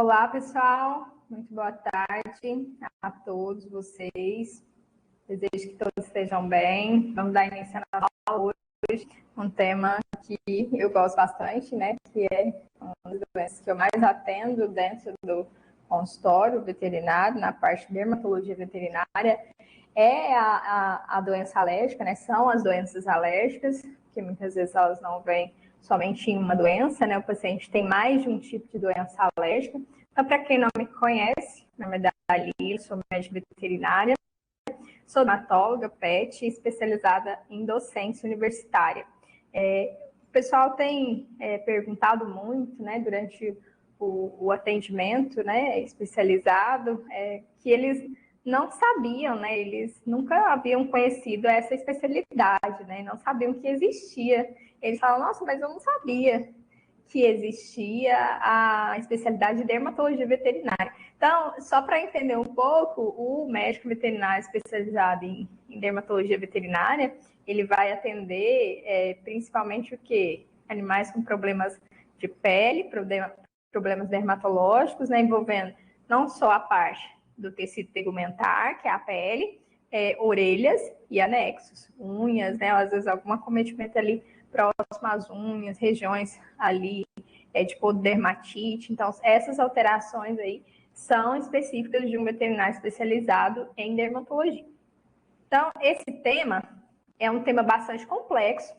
Olá, pessoal. Muito boa tarde a todos vocês. Desejo que todos estejam bem. Vamos dar início à aula hoje, um tema que eu gosto bastante, né? Que é uma das doenças que eu mais atendo dentro do consultório veterinário, na parte de dermatologia veterinária, é a doença alérgica, né? São as doenças alérgicas, que muitas vezes elas não vêm somente em uma doença, né? O paciente tem mais de um tipo de doença alérgica. Então, para quem não me conhece, meu nome é Dalila, sou médica veterinária, sou dermatóloga, PET, especializada em docência universitária. O pessoal tem perguntado muito, né, durante o atendimento, né, especializado, que eles não sabiam, né, eles nunca haviam conhecido essa especialidade, né, não sabiam que existia. Eles falam, nossa, mas eu não sabia que existia a especialidade de dermatologia veterinária. Então, só para entender um pouco, o médico veterinário especializado em dermatologia veterinária, ele vai atender principalmente o quê? Animais com problemas de pele, problemas dermatológicos, né, envolvendo não só a parte do tecido tegumentar, que é a pele, orelhas e anexos, unhas, né, às vezes algum acometimento ali próximo às unhas, regiões ali de pododermatite. Então, essas alterações aí são específicas de um veterinário especializado em dermatologia. Então, esse tema é um tema bastante complexo,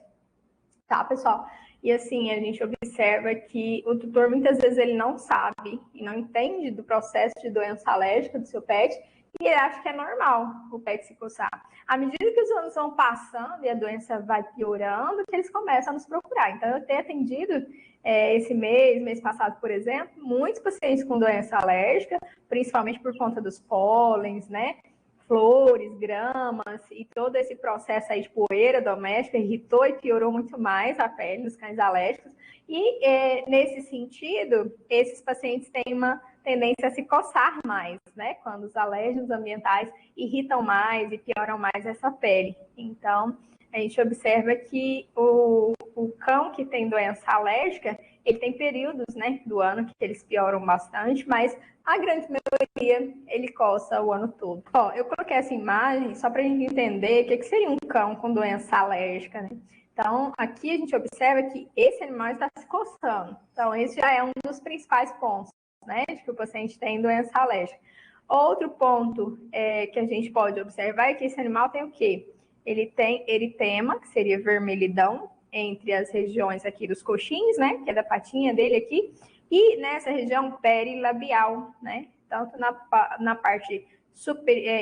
tá, pessoal? E assim, a gente observa que o tutor muitas vezes ele não sabe e não entende do processo de doença alérgica do seu pet e ele acha que é normal o pet se coçar. À medida que os anos vão passando e a doença vai piorando, que eles começam a nos procurar. Então, eu tenho atendido esse mês passado, por exemplo, muitos pacientes com doença alérgica, principalmente por conta dos pólens, né? Flores, gramas e todo esse processo aí de poeira doméstica irritou e piorou muito mais a pele dos cães alérgicos. E nesse sentido, esses pacientes têm uma tendência a se coçar mais, né? Quando os alérgenos ambientais irritam mais e pioram mais essa pele. Então, a gente observa que o cão que tem doença alérgica, ele tem períodos, né, do ano que eles pioram bastante, mas a grande maioria ele coça o ano todo. Ó, eu coloquei essa imagem só para a gente entender o que seria um cão com doença alérgica, né? Então, aqui a gente observa que esse animal está se coçando. Então, esse já é um dos principais pontos, né, de que o paciente tem doença alérgica. Outro ponto que a gente pode observar é que esse animal tem o quê? Ele tem eritema, que seria vermelhidão, entre as regiões aqui dos coxins, né, que é da patinha dele aqui, e nessa região perilabial, né, tanto na parte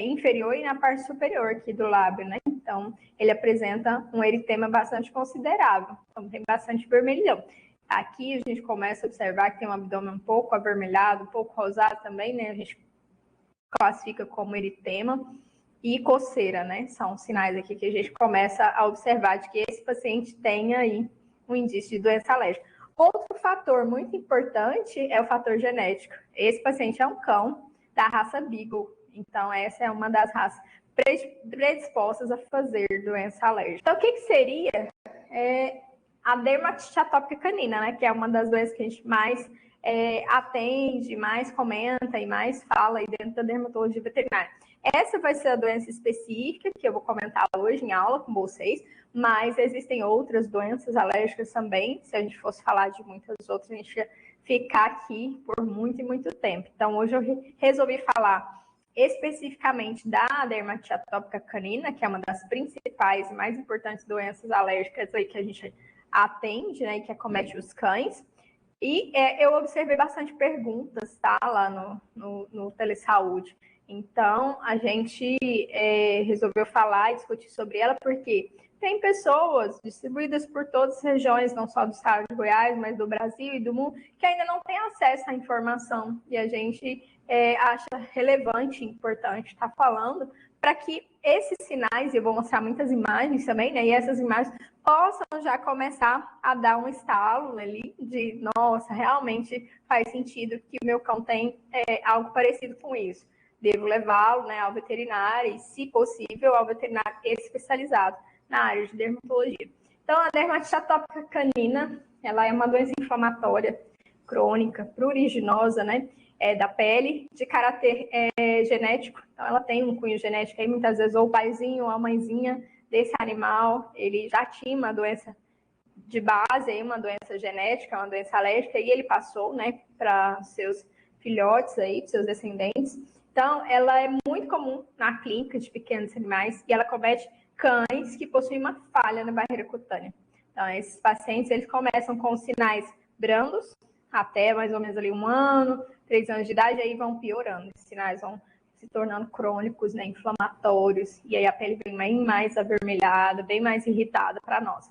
inferior e na parte superior aqui do lábio, né, então ele apresenta um eritema bastante considerável, então tem bastante vermelhidão. Aqui a gente começa a observar que tem um abdômen um pouco avermelhado, um pouco rosado também, né, a gente classifica como eritema. E coceira, né? São sinais aqui que a gente começa a observar de que esse paciente tem aí um indício de doença alérgica. Outro fator muito importante é o fator genético. Esse paciente é um cão da raça Beagle. Então, essa é uma das raças predispostas a fazer doença alérgica. Então, o que seria a dermatite atópica canina, né? Que é uma das doenças que a gente mais atende, mais comenta e mais fala aí dentro da dermatologia veterinária. Essa vai ser a doença específica que eu vou comentar hoje em aula com vocês, mas existem outras doenças alérgicas também. Se a gente fosse falar de muitas outras, a gente ia ficar aqui por muito e muito tempo. Então, hoje eu resolvi falar especificamente da dermatite atópica canina, que é uma das principais e mais importantes doenças alérgicas aí que a gente atende, né, e que acomete os cães. E eu observei bastante perguntas, tá, lá no Telesaúde. Então, a gente resolveu falar e discutir sobre ela, porque tem pessoas distribuídas por todas as regiões, não só do estado de Goiás, mas do Brasil e do mundo, que ainda não têm acesso à informação. E a gente acha relevante e importante estar falando para que esses sinais, e eu vou mostrar muitas imagens também, né? E essas imagens possam já começar a dar um estalo ali de, nossa, realmente faz sentido que o meu cão tem algo parecido com isso. Devo levá-lo, né, ao veterinário e, se possível, ao veterinário especializado na área de dermatologia. Então, a dermatite atópica canina, ela é uma doença inflamatória crônica, pruriginosa, né? da pele, de caráter genético. Então, ela tem um cunho genético aí, muitas vezes, ou o paizinho ou a mãezinha desse animal, ele já tinha uma doença de base, aí, uma doença genética, uma doença alérgica, e ele passou, né, para seus filhotes aí, seus descendentes. Então, ela é muito comum na clínica de pequenos animais e ela comete cães que possuem uma falha na barreira cutânea. Então, esses pacientes, eles começam com sinais brandos, até mais ou menos ali 1 ano, 3 anos de idade, aí vão piorando. Esses sinais vão se tornando crônicos, né, inflamatórios, e aí a pele vem bem mais avermelhada, bem mais irritada para nós.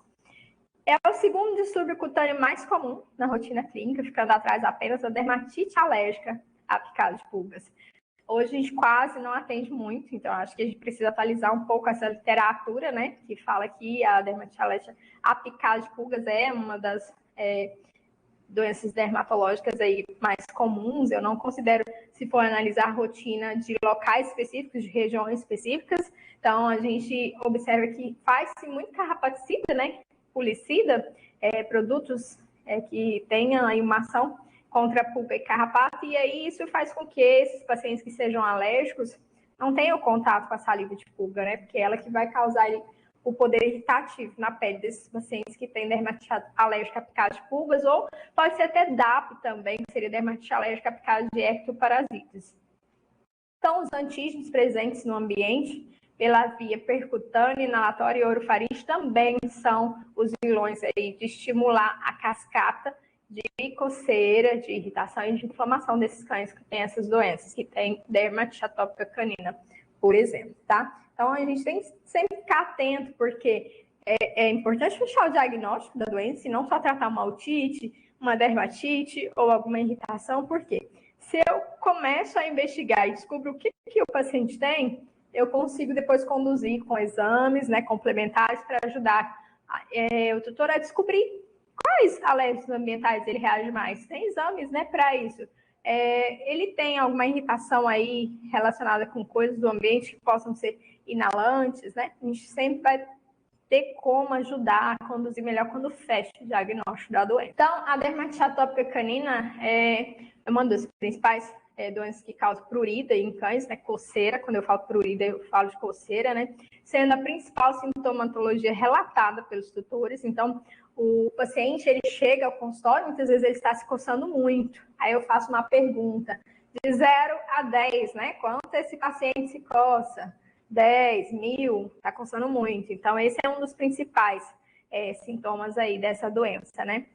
É o segundo distúrbio cutâneo mais comum na rotina clínica, ficando atrás apenas da dermatite alérgica à picada de pulgas. Hoje a gente quase não atende muito, então acho que a gente precisa atualizar um pouco essa literatura, né, que fala que a dermatite alérgica à picada de pulgas é uma das doenças dermatológicas aí mais comuns. Eu não considero, se for analisar a rotina de locais específicos, de regiões específicas. Então, a gente observa que faz-se muito carrapaticida, né, pulicida, produtos que tenham aí uma ação contra a pulga e carrapato, e aí isso faz com que esses pacientes que sejam alérgicos não tenham contato com a saliva de pulga, né, porque é ela que vai causar aí o poder irritativo na pele desses pacientes que têm dermatite alérgica à picada de pulgas, ou pode ser até DAP também, que seria dermatite alérgica à picada de ectoparasitas. Então, os antígenos presentes no ambiente, pela via percutânea, inalatória e orofaringe, também são os vilões aí de estimular a cascata de coceira, de irritação e de inflamação desses cães que têm essas doenças, que têm dermatite atópica canina, por exemplo, tá? Então, a gente tem que sempre ficar atento, porque é importante fechar o diagnóstico da doença e não só tratar uma otite, uma dermatite ou alguma irritação, porque se eu começo a investigar e descubro o que o paciente tem, eu consigo depois conduzir com exames, né, complementares para ajudar o tutor a descobrir quais alérgicos ambientais ele reage mais. Tem exames, né, para isso. Ele tem alguma irritação aí relacionada com coisas do ambiente que possam ser inalantes, né? A gente sempre vai ter como ajudar a conduzir melhor quando fecha o diagnóstico da doença. Então, a dermatite atópica canina é uma das principais doenças que causam prurida em cães, né? Coceira. Quando eu falo prurida, eu falo de coceira, né? Sendo a principal sintomatologia relatada pelos tutores. Então, o paciente, ele chega ao consultório, muitas vezes ele está se coçando muito. Aí eu faço uma pergunta, de 0 a 10, né? Quanto esse paciente se coça? 10, 1000, está coçando muito. Então, esse é um dos principais sintomas aí dessa doença, né?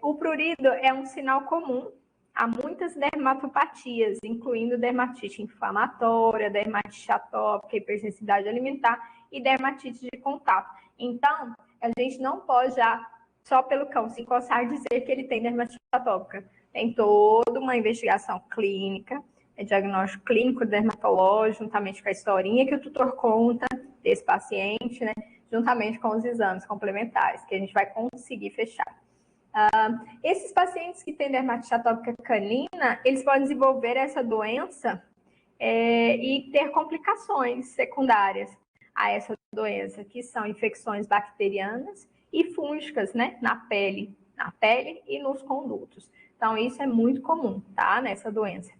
O prurido é um sinal comum a muitas dermatopatias, incluindo dermatite inflamatória, dermatite atópica, hipersensibilidade alimentar e dermatite de contato. Então, a gente não pode já, só pelo cão se coçar, dizer que ele tem dermatite atópica. Tem toda uma investigação clínica, diagnóstico clínico dermatológico, juntamente com a historinha que o tutor conta desse paciente, né, juntamente com os exames complementares, que a gente vai conseguir fechar. Esses pacientes que têm dermatite atópica canina, eles podem desenvolver essa doença e ter complicações secundárias a essa doença, que são infecções bacterianas e fúngicas, né, na pele e nos condutos. Então, isso é muito comum, tá, nessa doença.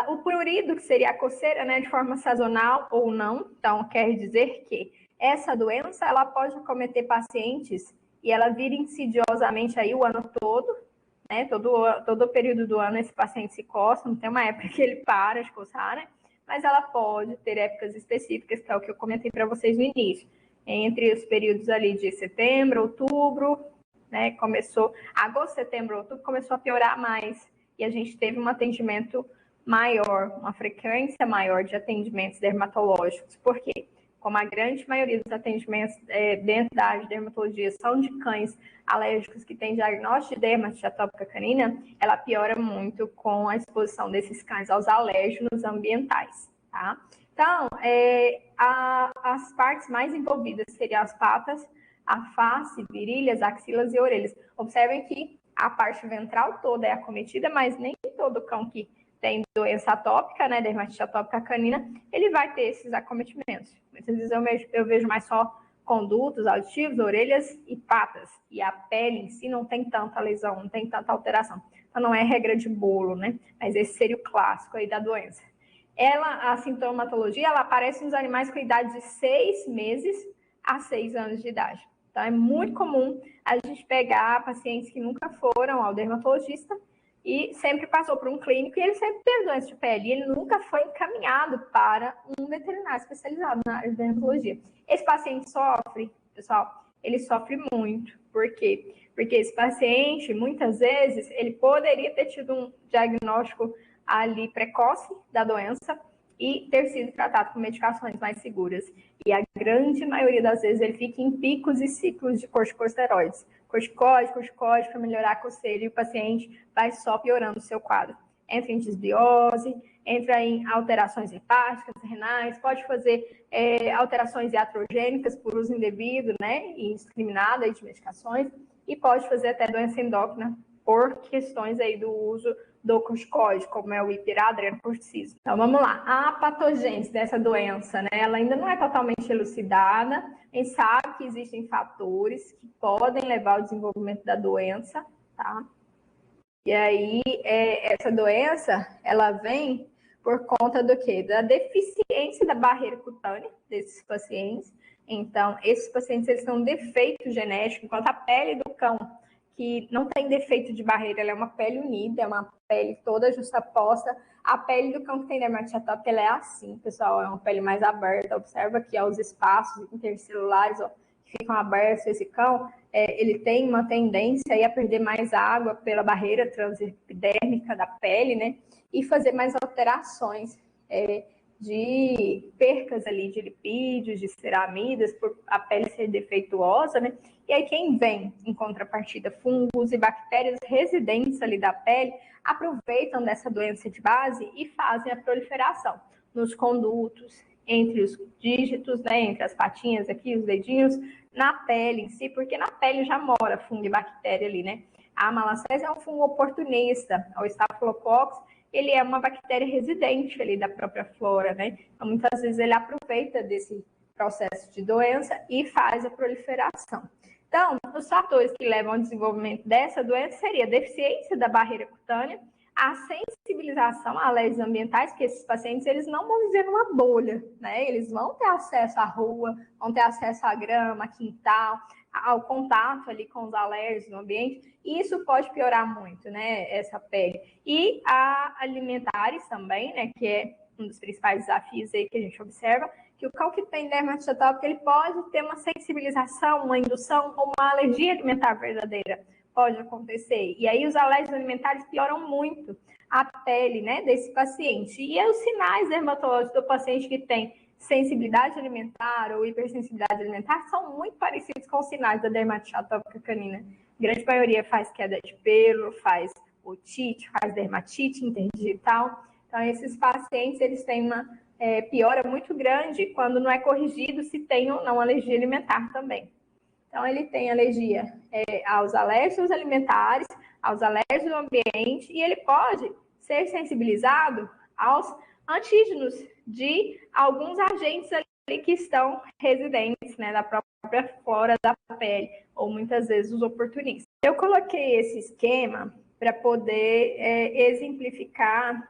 O prurido, que seria a coceira, né, de forma sazonal ou não, então quer dizer que essa doença, ela pode acometer pacientes e ela vira insidiosamente aí o ano todo, né, todo o período do ano esse paciente se coça, não tem uma época que ele para de coçar, né, mas ela pode ter épocas específicas, que é o que eu comentei para vocês no início, entre os períodos ali de setembro, outubro, né, começou, agosto, setembro, outubro, começou a piorar mais, e a gente teve um atendimento maior, uma frequência maior de atendimentos dermatológicos. Por quê? Como a grande maioria dos atendimentos dentro da área de dermatologia são de cães alérgicos que têm diagnóstico de dermatite atópica canina, ela piora muito com a exposição desses cães aos alérgenos ambientais, tá? Então, as partes mais envolvidas seriam as patas, a face, virilhas, axilas e orelhas. Observem que a parte ventral toda é acometida, mas nem todo cão que tem doença atópica, né, dermatite atópica canina, ele vai ter esses acometimentos. Muitas vezes eu vejo mais só condutos auditivos, orelhas e patas. E a pele em si não tem tanta lesão, não tem tanta alteração. então não é regra de bolo, né? Mas esse seria o clássico aí da doença. A sintomatologia, ela aparece nos animais com idade de 6 meses a 6 anos de idade. Então, é muito comum a gente pegar pacientes que nunca foram ao dermatologista e sempre passou por um clínico e ele sempre teve doença de pele. E ele nunca foi encaminhado para um veterinário especializado na área de dermatologia. Esse paciente sofre, pessoal, ele sofre muito. Por quê? Porque esse paciente, muitas vezes, ele poderia ter tido um diagnóstico ali precoce da doença e ter sido tratado com medicações mais seguras. E a grande maioria das vezes ele fica em picos e ciclos de corticosteroides. Corticóide para melhorar a coceira e o paciente vai só piorando o seu quadro. Entra em desbiose, entra em alterações hepáticas, renais, pode fazer alterações iatrogênicas por uso indevido, né, e indiscriminado aí de medicações, e pode fazer até doença endócrina por questões aí do uso do corticoide, como é o hiperadrenocorticismo. Então, vamos lá. A patogênese dessa doença, né, ela ainda não é totalmente elucidada. A gente sabe que existem fatores que podem levar ao desenvolvimento da doença, tá? E aí, essa doença, ela vem por conta do quê? Da deficiência da barreira cutânea desses pacientes. Então, esses pacientes, eles têm um defeito genético, enquanto a pele do cão, que não tem defeito de barreira, ela é uma pele unida, é uma pele toda justaposta. A pele do cão que tem dermatite atópica, ela é assim, pessoal, é uma pele mais aberta. Observa aqui ó, os espaços intercelulares, ó, que ficam abertos. Esse cão, ele tem uma tendência aí a perder mais água pela barreira transepidérmica da pele, né? E fazer mais alterações de percas ali de lipídios, de ceramidas, por a pele ser defeituosa, né? E aí quem vem, em contrapartida, fungos e bactérias residentes ali da pele, aproveitam dessa doença de base e fazem a proliferação nos condutos, entre os dígitos, né, entre as patinhas aqui, os dedinhos, na pele em si, porque na pele já mora fungo e bactéria ali, né? A malacésia é um fungo oportunista, o Staphylococcus, ele é uma bactéria residente ali da própria flora, né? Então, muitas vezes ele aproveita desse processo de doença e faz a proliferação. Então, os fatores que levam ao desenvolvimento dessa doença seria a deficiência da barreira cutânea, a sensibilização a alergias ambientais, que esses pacientes eles não vão viver numa bolha, né? Eles vão ter acesso à rua, vão ter acesso à grama, quintal, ao contato ali com os alérgicos no ambiente, e isso pode piorar muito, né, essa pele. E a alimentares também, né, que é um dos principais desafios aí que a gente observa, que o cão que tem dermatite atópica, ele pode ter uma sensibilização, uma indução ou uma alergia alimentar verdadeira. Pode acontecer. E aí os alérgicos alimentares pioram muito a pele, né, desse paciente. E os sinais dermatológicos do paciente que tem sensibilidade alimentar ou hipersensibilidade alimentar são muito parecidos com os sinais da dermatite atópica canina. A grande maioria faz queda de pelo, faz otite, faz dermatite interdigital. Então, esses pacientes, eles têm uma piora muito grande quando não é corrigido se tem ou não alergia alimentar também. Então, ele tem alergia aos alérgicos alimentares, aos alérgicos do ambiente, e ele pode ser sensibilizado aos antígenos de alguns agentes ali que estão residentes, né, da própria flora da pele, ou muitas vezes os oportunistas. Eu coloquei esse esquema para poder exemplificar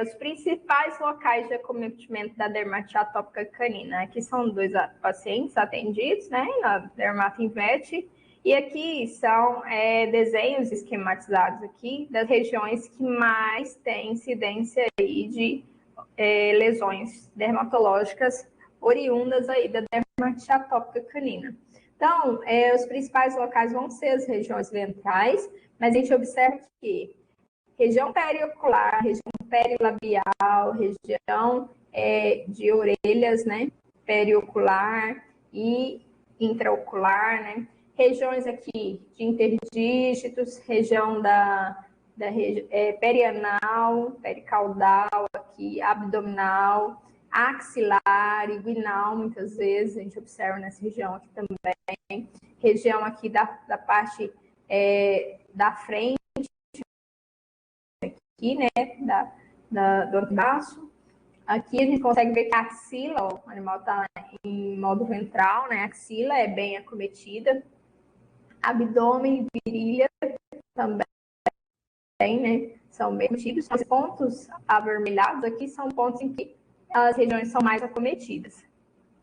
os principais locais de acometimento da dermatite atópica canina. Aqui são 2 pacientes atendidos, né, na Dermatinvet, e aqui são desenhos esquematizados aqui das regiões que mais têm incidência aí de lesões dermatológicas oriundas aí da dermatite atópica canina. Então, os principais locais vão ser as regiões ventrais, mas a gente observa que região periocular, região perilabial, região de orelhas, né, periocular e intraocular, né, regiões aqui de interdígitos, região perianal, pericaudal, aqui, abdominal, axilar, inguinal, muitas vezes, a gente observa nessa região aqui também, região aqui da parte da frente, aqui, né, do antebraço. Aqui a gente consegue ver que a axila, ó, o animal está em modo ventral, né, a axila é bem acometida, abdômen e virilha também também, né, são bem acometidos. Os pontos avermelhados aqui são pontos em que as regiões são mais acometidas.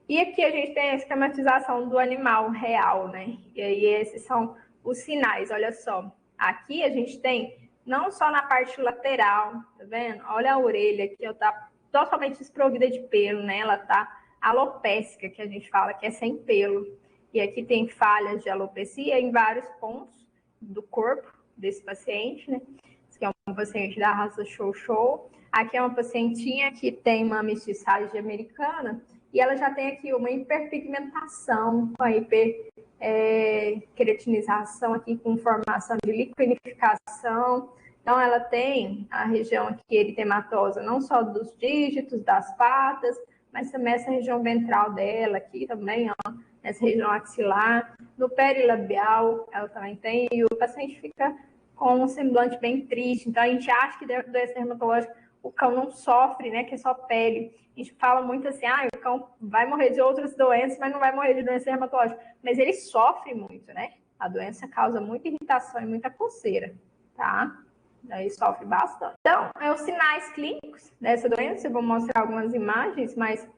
E aqui a gente tem a esquematização do animal real, né? E aí esses são os sinais, olha só. Aqui a gente tem, não só na parte lateral, tá vendo? Olha a orelha aqui, ela tá totalmente desprovida de pelo, né? Ela tá alopécica, que a gente fala que é sem pelo. E aqui tem falhas de alopecia em vários pontos do corpo desse paciente, né? Esse aqui é um paciente da raça Chow. Aqui é uma pacientinha que tem uma mestiçagem americana e ela já tem aqui uma hiperpigmentação, com a hiperqueratinização aqui com formação de liquinificação. Então, ela tem a região aqui eritematosa, não só dos dígitos, das patas, mas também essa região ventral dela aqui também, ó, nessa região axilar. No perilabial, ela também tem, e o paciente fica com um semblante bem triste. Então, a gente acha que doença dermatológica o cão não sofre, né, que é só pele. A gente fala muito assim, o cão vai morrer de outras doenças, mas não vai morrer de doença dermatológica. Mas ele sofre muito, né? A doença causa muita irritação e muita coceira, tá? Daí sofre bastante. Então, os sinais clínicos dessa doença, eu vou mostrar algumas imagens, mas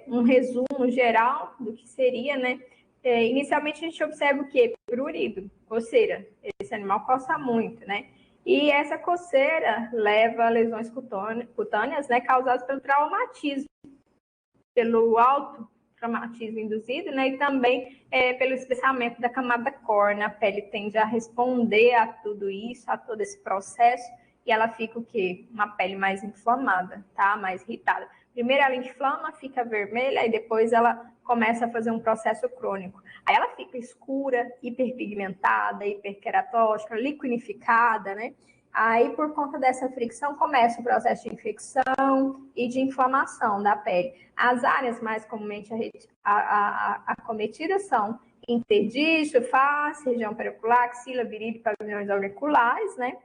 um resumo geral do que seria, né? Inicialmente a gente observa o quê? Prurido, coceira. Esse animal coça muito, né? E essa coceira leva a lesões cutâneas, né, causadas pelo traumatismo, pelo alto traumatismo induzido, né, e também pelo espessamento da camada córnea. A pele tende a responder a tudo isso, a todo esse processo, e ela fica o quê? Uma pele mais inflamada, tá? Mais irritada. Primeiro ela inflama, fica vermelha, e depois ela começa a fazer um processo crônico. Aí ela fica escura, hiperpigmentada, hiperqueratótica, liquinificada, né? Aí, por conta dessa fricção, começa o processo de infecção e de inflamação da pele. As áreas mais comumente acometidas são interdígito, face, região periocular, axila, virilha e pavilhões auriculares, né?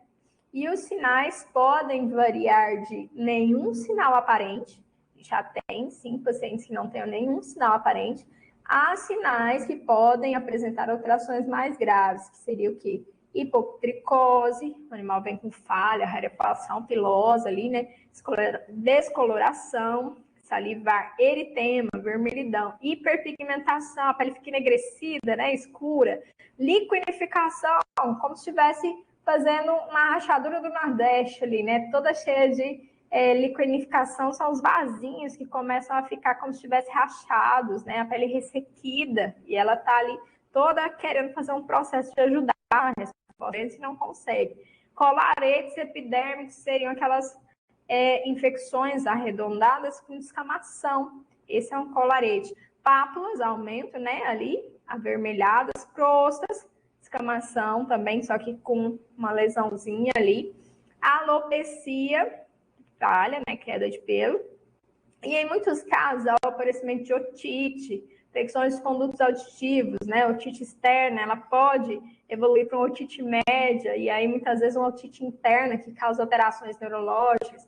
E os sinais podem variar de nenhum sinal aparente, já tem, sim, pacientes que não têm nenhum sinal aparente, há sinais que podem apresentar alterações mais graves, que seria o quê? Hipotricose, o animal vem com falha, rarefação pilosa ali, né? Descoloração, salivar, eritema, vermelhidão, hiperpigmentação, a pele fica enegrecida, né? Escura, liquinificação, como se estivesse fazendo uma rachadura do Nordeste ali, né? Toda cheia de liquinificação, são os vasinhos que começam a ficar como se estivesse rachados, né? A pele ressequida, e ela tá ali toda querendo fazer um processo de ajudar a resposta, e não consegue. Colaretes epidérmicos seriam aquelas infecções arredondadas com descamação. Esse é um colarete. Pápulas, aumento, né? Ali, avermelhadas, crostas, descamação também, só que com uma lesãozinha ali. Alopecia, falha, né? Queda de pelo. E em muitos casos, há o aparecimento de otite, infecções dos condutos auditivos, né? Otite externa, ela pode evoluir para uma otite média, e aí muitas vezes uma otite interna que causa alterações neurológicas,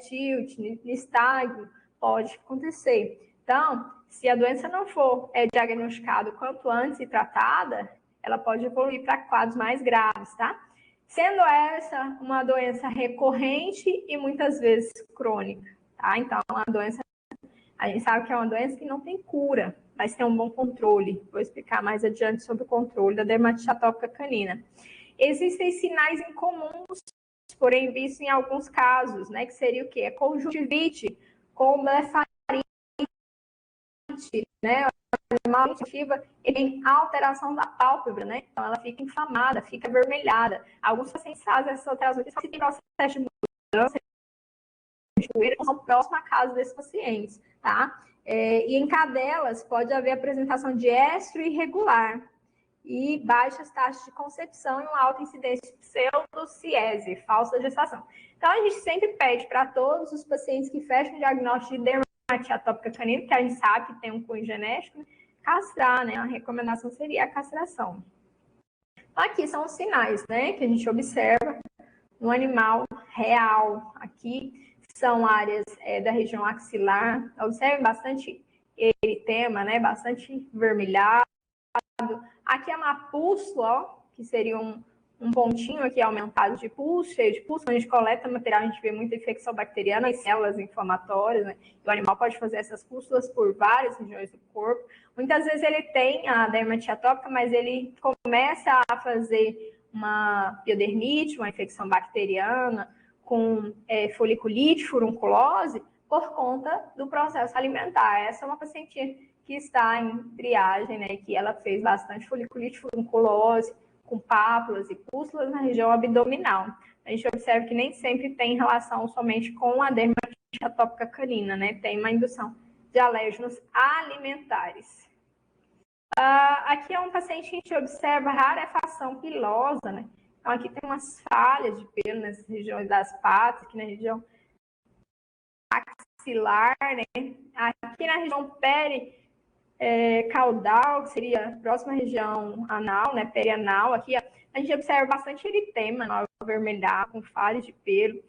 tilt, nistagmo, pode acontecer. Então, se a doença não for diagnosticada quanto antes e tratada, ela pode evoluir para quadros mais graves, tá? Sendo essa uma doença recorrente e muitas vezes crônica, tá? Então, a doença, a gente sabe que é uma doença que não tem cura, mas tem um bom controle. Vou explicar mais adiante sobre o controle da dermatite atópica canina. Existem sinais incomuns, porém vistos em alguns casos, né? Que seria o quê? A conjuntivite com blefarite, né? Animal ativa e tem alteração da pálpebra, né? Então ela fica inflamada, fica avermelhada. Alguns pacientes fazem essas alterações, se tem processo de mudança de poeira, são próximos à casa desses pacientes, tá? E em cadelas pode haver apresentação de estro irregular e baixas taxas de concepção e uma alta incidência de pseudociese, falsa gestação. Então, a gente sempre pede para todos os pacientes que fecham o diagnóstico de dermatite atópica canina, que a gente sabe que tem um cunho genético, castrar, né? A recomendação seria a castração. Então, aqui são os sinais, né, que a gente observa no animal real. Aqui são áreas da região axilar. Observem bastante eritema, né, bastante vermelhado. Aqui é uma pústula, ó, que seria um pontinho aqui aumentado de pulso, cheio de pulso. Quando a gente coleta material, a gente vê muita infecção bacteriana e células inflamatórias, né? E o animal pode fazer essas pústulas por várias regiões do corpo. Muitas vezes ele tem a dermatite atópica, mas ele começa a fazer uma piodernite, uma infecção bacteriana, com foliculite, furunculose, por conta do processo alimentar. Essa é uma paciente que está em triagem, né, que ela fez bastante foliculite, furunculose, com pápulas e pústulas na região abdominal. A gente observa que nem sempre tem relação somente com a dermatite atópica canina, né? Tem uma indução de alérgenos alimentares. Aqui é um paciente que a gente observa rarefação pilosa, né? Então, aqui tem umas falhas de pelo nas regiões das patas, aqui na região axilar, né? Aqui na região caudal, que seria a próxima região anal, né? Perianal, aqui a gente observa bastante eritema, avermelhado, com falhas de pelo.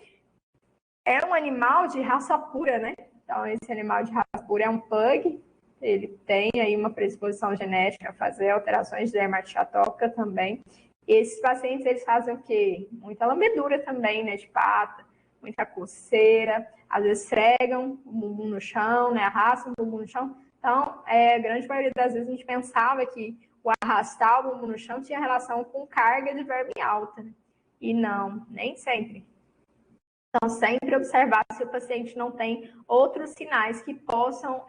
É um animal de raça pura, né? Então, esse animal de raça pura é um pug. Ele tem aí uma predisposição genética a fazer alterações de dermatite atópica também. E esses pacientes, eles fazem o quê? Muita lambedura também, né? De pata, muita coceira. Às vezes esfregam o bumbum no chão, né? Arrastam o bumbum no chão. Então, a grande maioria das vezes a gente pensava que o arrastar o bumbum no chão tinha relação com carga de verme alta, né? E não, nem sempre. Então, sempre observar se o paciente não tem outros sinais que possam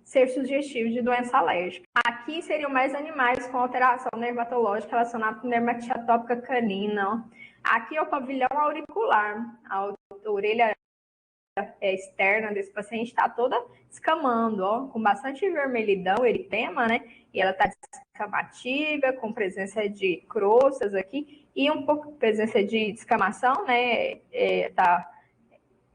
ser sugestivos de doença alérgica. Aqui seriam mais animais com alteração nervatológica relacionada com dermatite atópica canina. Ó. Aqui é o pavilhão auricular. A orelha externa desse paciente está toda escamando, ó, com bastante vermelhidão, eritema, né? E ela está descamativa, com presença de crostas aqui e um pouco de presença de descamação, né? Tá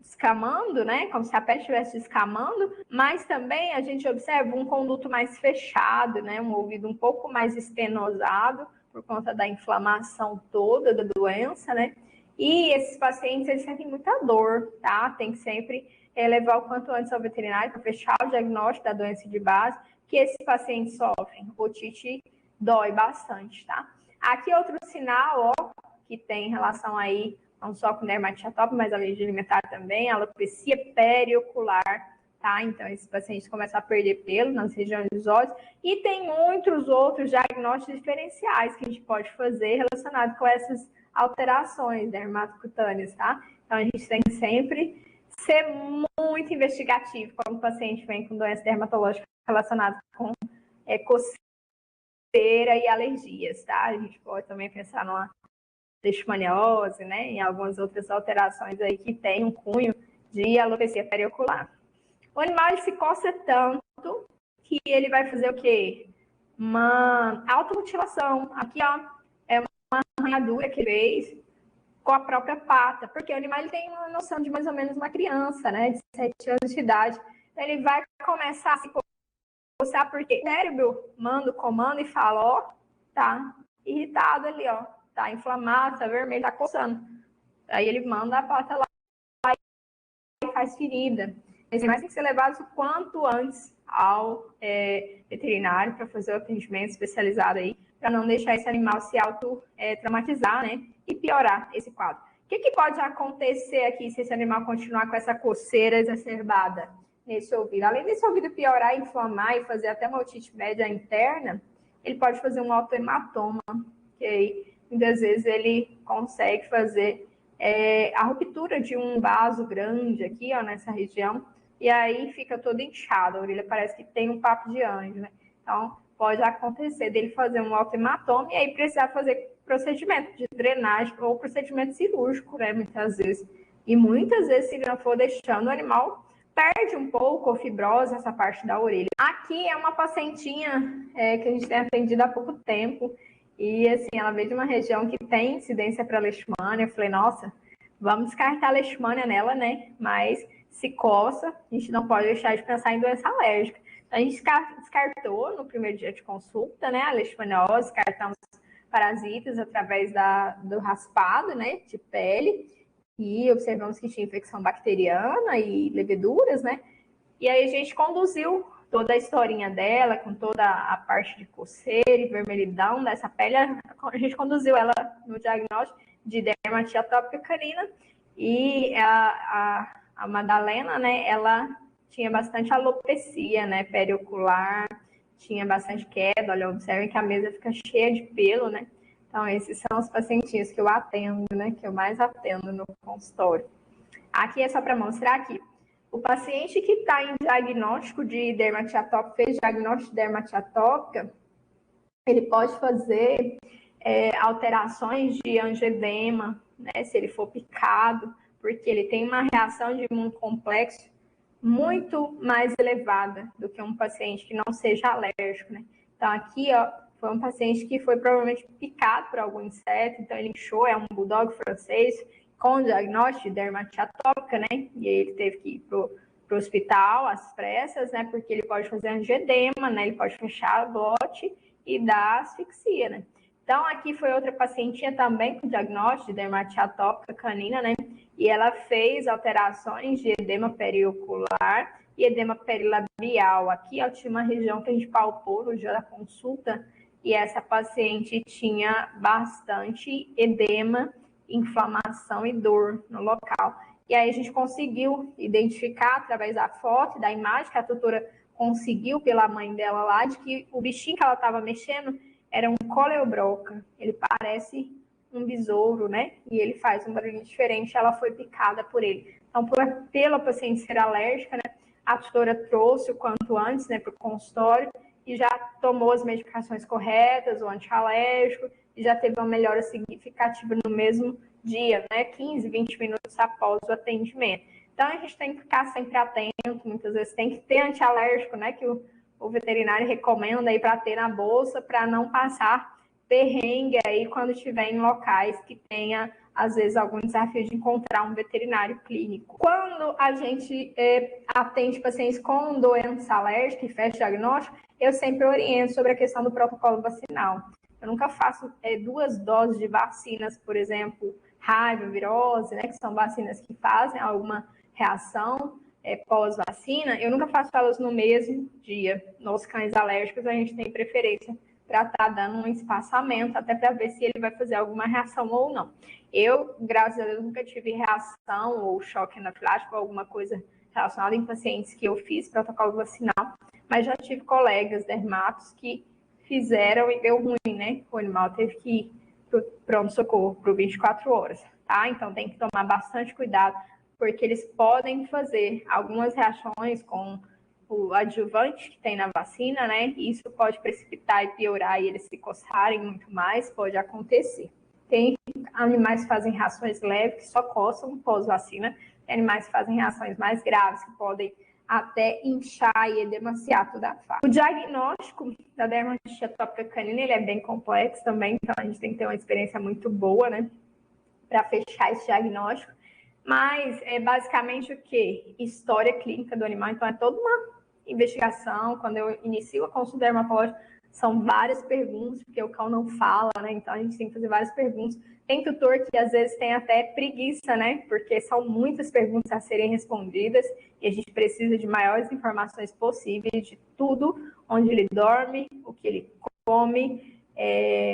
descamando, né? Como se a pele estivesse descamando, mas também a gente observa um conduto mais fechado, né? Um ouvido um pouco mais estenosado por conta da inflamação toda da doença, né? E esses pacientes, eles sentem muita dor, tá? Tem que sempre levar o quanto antes ao veterinário para fechar o diagnóstico da doença de base, que esses pacientes sofrem. Otite dói bastante, tá? Aqui outro sinal, ó, que tem relação aí não só com dermatite atópica, mas alergia alimentar também, alopecia periocular, tá? Então, esses pacientes começam a perder pelo nas regiões dos olhos e tem muitos outros diagnósticos diferenciais que a gente pode fazer relacionados com essas alterações dermatocutâneas, tá? Então, a gente tem que sempre ser muito investigativo quando o paciente vem com doença dermatológica relacionada com coceira e alergias, tá? A gente pode também pensar numa leishmaniose, né? Em algumas outras alterações aí que tem um cunho de alopecia periocular. O animal ele se coça tanto que ele vai fazer o quê? Uma automutilação. Aqui, ó, é uma arranhadura que fez com a própria pata, porque o animal ele tem uma noção de mais ou menos uma criança, né? De 7 anos de idade. Então, ele vai começar a se coçar porque o cérebro manda o comando e fala, ó, tá irritado ali, ó. Tá inflamado, tá vermelho, tá coçando. Aí ele manda a pata lá e faz ferida. Esses animais têm que ser levados o quanto antes ao veterinário para fazer o atendimento especializado aí, para não deixar esse animal se auto-traumatizar, né? E piorar esse quadro. O que pode acontecer aqui se esse animal continuar com essa coceira exacerbada nesse ouvido? Além desse ouvido piorar, inflamar e fazer até uma otite média interna, ele pode fazer um autohematoma, que aí muitas vezes ele consegue fazer a ruptura de um vaso grande aqui, ó, nessa região, e aí fica todo inchado, a orelha parece que tem um papo de anjo, né? Então, pode acontecer dele fazer um autohematoma e aí precisar fazer procedimento de drenagem ou procedimento cirúrgico, né, muitas vezes. E muitas vezes, se não for deixando, o animal perde um pouco a fibrose nessa parte da orelha. Aqui é uma pacientinha que a gente tem atendido há pouco tempo, e assim, ela veio de uma região que tem incidência para leishmania. Eu falei, nossa, vamos descartar a leishmania nela, né? Mas se coça, a gente não pode deixar de pensar em doença alérgica. Então, a gente descartou no primeiro dia de consulta, né? A leishmaniose, descartamos parasitas através do raspado, né? De pele. E observamos que tinha infecção bacteriana e leveduras, né? E aí a gente conduziu toda a historinha dela, com toda a parte de coceira e vermelhidão dessa pele, a gente conduziu ela no diagnóstico de dermatite atópica canina. E a Madalena, né, ela tinha bastante alopecia, né, periocular, tinha bastante queda. Olha, observem que a mesa fica cheia de pelo, né? Então, esses são os pacientinhos que eu atendo, né, que eu mais atendo no consultório. Aqui é só para mostrar aqui. O paciente que está em diagnóstico de dermatite atópica, fez diagnóstico de dermatite atópica, ele pode fazer alterações de angioedema, né, se ele for picado, porque ele tem uma reação de imunocomplexo muito mais elevada do que um paciente que não seja alérgico, né? Então, aqui, ó, foi um paciente que foi provavelmente picado por algum inseto, então ele inchou, é um bulldog francês, com diagnóstico de dermatite atópica, né? E ele teve que ir pro hospital às pressas, né? Porque ele pode fazer angioedema, né? Ele pode fechar a glote e dar asfixia, né? Então, aqui foi outra pacientinha também com diagnóstico de dermatite atópica canina, né? E ela fez alterações de edema periocular e edema perilabial. Aqui, ó, tinha uma região que a gente palpou no dia da consulta e essa paciente tinha bastante edema, inflamação e dor no local. E aí a gente conseguiu identificar através da foto e da imagem que a tutora conseguiu pela mãe dela lá, de que o bichinho que ela estava mexendo era um coleobroca. Ele parece um besouro, né? E ele faz um barulho diferente. Ela foi picada por ele. Então, pela paciente ser alérgica, né? A tutora trouxe o quanto antes, né, para o consultório e já tomou as medicações corretas, o antialérgico, e já teve uma melhora significativa no mesmo dia, né? 15, 20 minutos após o atendimento. Então, a gente tem que ficar sempre atento, muitas vezes tem que ter antialérgico, né? Que o veterinário recomenda aí para ter na bolsa, para não passar perrengue aí quando estiver em locais que tenha, às vezes, algum desafio de encontrar um veterinário clínico. Quando a gente atende pacientes com doença alérgica e fecha diagnóstico, eu sempre oriento sobre a questão do protocolo vacinal. Eu nunca faço 2 doses de vacinas, por exemplo, raiva, virose, né, que são vacinas que fazem alguma reação pós-vacina. Eu nunca faço elas no mesmo dia. Nos cães alérgicos, a gente tem preferência para estar dando um espaçamento, até para ver se ele vai fazer alguma reação ou não. Eu, graças a Deus, nunca tive reação ou choque anafilático ou alguma coisa relacionada em pacientes que eu fiz protocolo vacinal, mas já tive colegas dermatos que fizeram e deu ruim, né? O animal teve que ir para o pronto-socorro por 24 horas, tá? Então tem que tomar bastante cuidado, porque eles podem fazer algumas reações com o adjuvante que tem na vacina, né? E isso pode precipitar e piorar e eles se coçarem muito mais, pode acontecer. Tem animais que fazem reações leves, que só coçam pós-vacina, tem animais que fazem reações mais graves, que podem até inchar e edemaciar toda a face. O diagnóstico da dermatite atópica canina, ele é bem complexo também, então a gente tem que ter uma experiência muito boa, né, para fechar esse diagnóstico. Mas é basicamente o quê? História clínica do animal, então é toda uma investigação. Quando eu inicio a consulta dermatológica, são várias perguntas, porque o cão não fala, né? Então a gente tem que fazer várias perguntas. Tem tutor que às vezes tem até preguiça, né? Porque são muitas perguntas a serem respondidas e a gente precisa de maiores informações possíveis de tudo, onde ele dorme, o que ele come,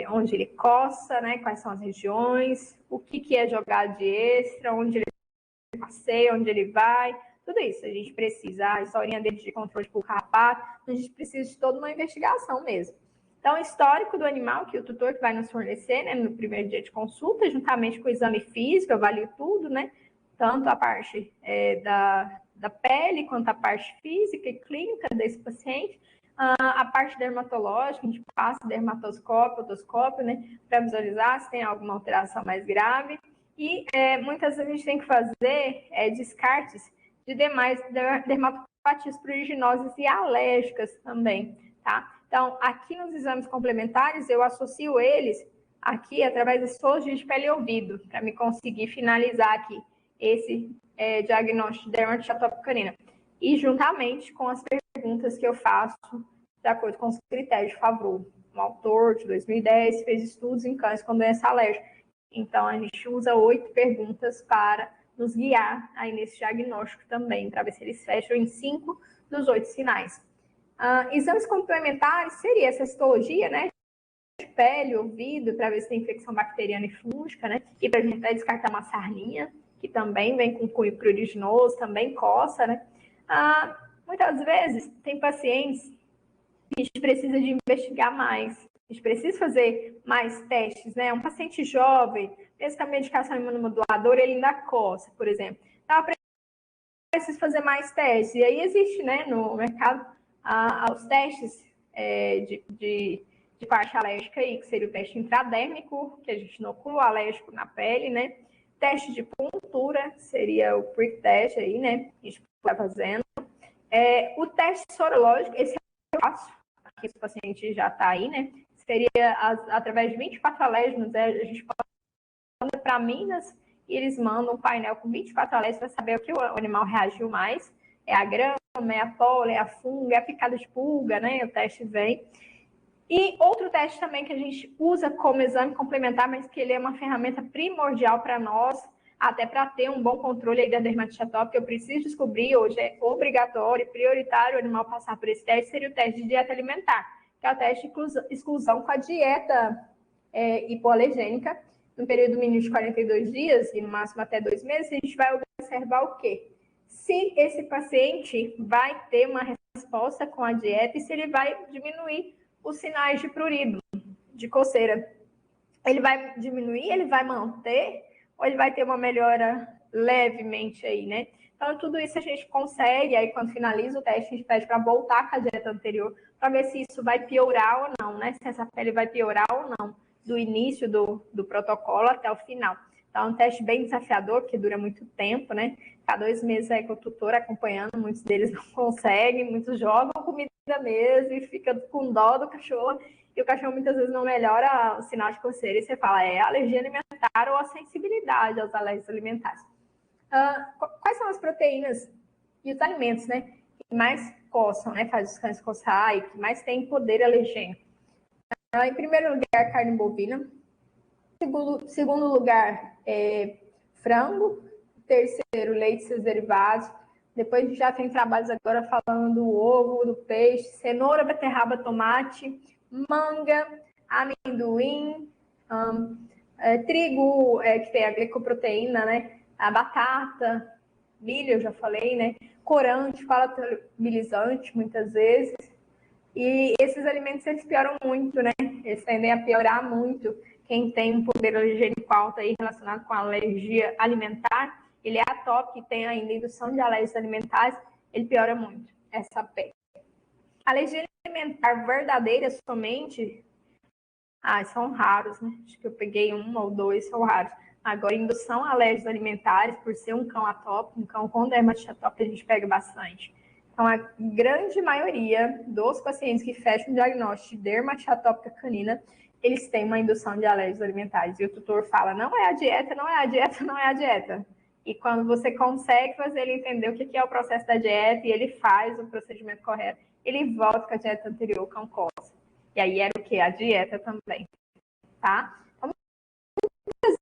onde ele coça, né? Quais são as regiões, o que é jogado de extra, onde ele passeia, onde ele vai, tudo isso. A gente precisa, a historinha dele de controle de carrapato, a gente precisa de toda uma investigação mesmo. Então, histórico do animal, que o tutor que vai nos fornecer, né, no primeiro dia de consulta, juntamente com o exame físico, eu avalio tudo, né, tanto a parte da pele, quanto a parte física e clínica desse paciente, a parte dermatológica, a gente passa dermatoscópio, otoscópio, né, para visualizar se tem alguma alteração mais grave. E muitas vezes a gente tem que fazer descartes de demais dermatopatias pruriginosas e alérgicas também, tá? Então, aqui nos exames complementares, eu associo eles aqui através da histologia de pele e ouvido, para me conseguir finalizar aqui esse diagnóstico de dermatite atópica canina. E juntamente com as perguntas que eu faço de acordo com os critérios de Favreau. Um autor de 2010 fez estudos em cães com doença alérgica. Então, a gente usa 8 perguntas para nos guiar aí nesse diagnóstico também, para ver se eles fecham em 5 dos 8 sinais. Exames complementares seria essa histologia, né? Pele, ouvido, para ver se tem infecção bacteriana e fúngica, né? E para a gente até descartar uma sarninha, que também vem com cunho pruriginoso, também coça, né? Muitas vezes tem pacientes que a gente precisa de investigar mais, a gente precisa fazer mais testes, né? Um paciente jovem, mesmo com a medicação imunomoduladora, ele ainda coça, por exemplo. Então, preciso fazer mais testes. E aí existe, né, no mercado, os testes de parte alérgica aí, que seria o teste intradérmico, que a gente inocula o alérgico na pele, né? Teste de puntura, seria o prick test aí, né? A gente está fazendo. O teste sorológico, esse eu faço, aqui esse paciente já está aí, né? Seria através de 24 alérgenos, a gente manda para Minas e eles mandam um painel com 24 alérgenos para saber o que o animal reagiu mais. É a grama, é a pólen, é a funga, é a picada de pulga, né? O teste vem. E outro teste também que a gente usa como exame complementar, mas que ele é uma ferramenta primordial para nós, até para ter um bom controle aí da dermatite atópica, eu preciso descobrir, hoje é obrigatório e prioritário o animal passar por esse teste, seria o teste de dieta alimentar, que é o teste de exclusão com a dieta hipoalergênica, no período mínimo de 42 dias e no máximo até 2 meses, a gente vai observar o quê? Se esse paciente vai ter uma resposta com a dieta e se ele vai diminuir os sinais de prurido, de coceira. Ele vai diminuir, ele vai manter, ou ele vai ter uma melhora levemente aí, né? Então, tudo isso a gente consegue, aí quando finaliza o teste, a gente pede para voltar com a dieta anterior, para ver se isso vai piorar ou não, né? Se essa pele vai piorar ou não, do início do protocolo até o final. Então, é um teste bem desafiador, que dura muito tempo, né? Cada 2 meses aí com o tutor acompanhando, muitos deles não conseguem, muitos jogam comida mesmo e fica com dó do cachorro, e o cachorro muitas vezes não melhora o sinal de coceira, e você fala, é alergia alimentar ou a sensibilidade aos alérgicos alimentares. Quais são as proteínas e os alimentos, né, que mais coçam, né, faz os cães coçar e que mais tem poder alergênico? Em primeiro lugar, carne bovina. Segundo lugar, frango. Terceiro, leite e seus derivados. Depois a gente já tem trabalhos agora falando do ovo, do peixe, cenoura, beterraba, tomate, manga, amendoim, trigo, que tem a glicoproteína, né? A batata, milho, eu já falei, né? Corante, palatabilizante, muitas vezes. E esses alimentos, eles pioram muito, né? Eles tendem a piorar muito. Quem tem um poder alergênico alto aí relacionado com a alergia alimentar, ele é atópico e tem ainda indução de alérgicos alimentares, ele piora muito essa pele. Alergia alimentar verdadeira somente, são raros, né? Acho que eu peguei 1 ou 2, são raros. Agora, indução a alérgicos alimentares, por ser um cão atópico, um cão com dermatite atópica, a gente pega bastante. Então, a grande maioria dos pacientes que fecham o diagnóstico de dermatite atópica canina, eles têm uma indução de alérgicos alimentares. E o tutor fala, não é a dieta, não é a dieta, não é a dieta. E quando você consegue fazer ele entender o que é o processo da dieta e ele faz o procedimento correto, ele volta com a dieta anterior, o cão coça. E aí era o que? A dieta também, tá? Então, muitas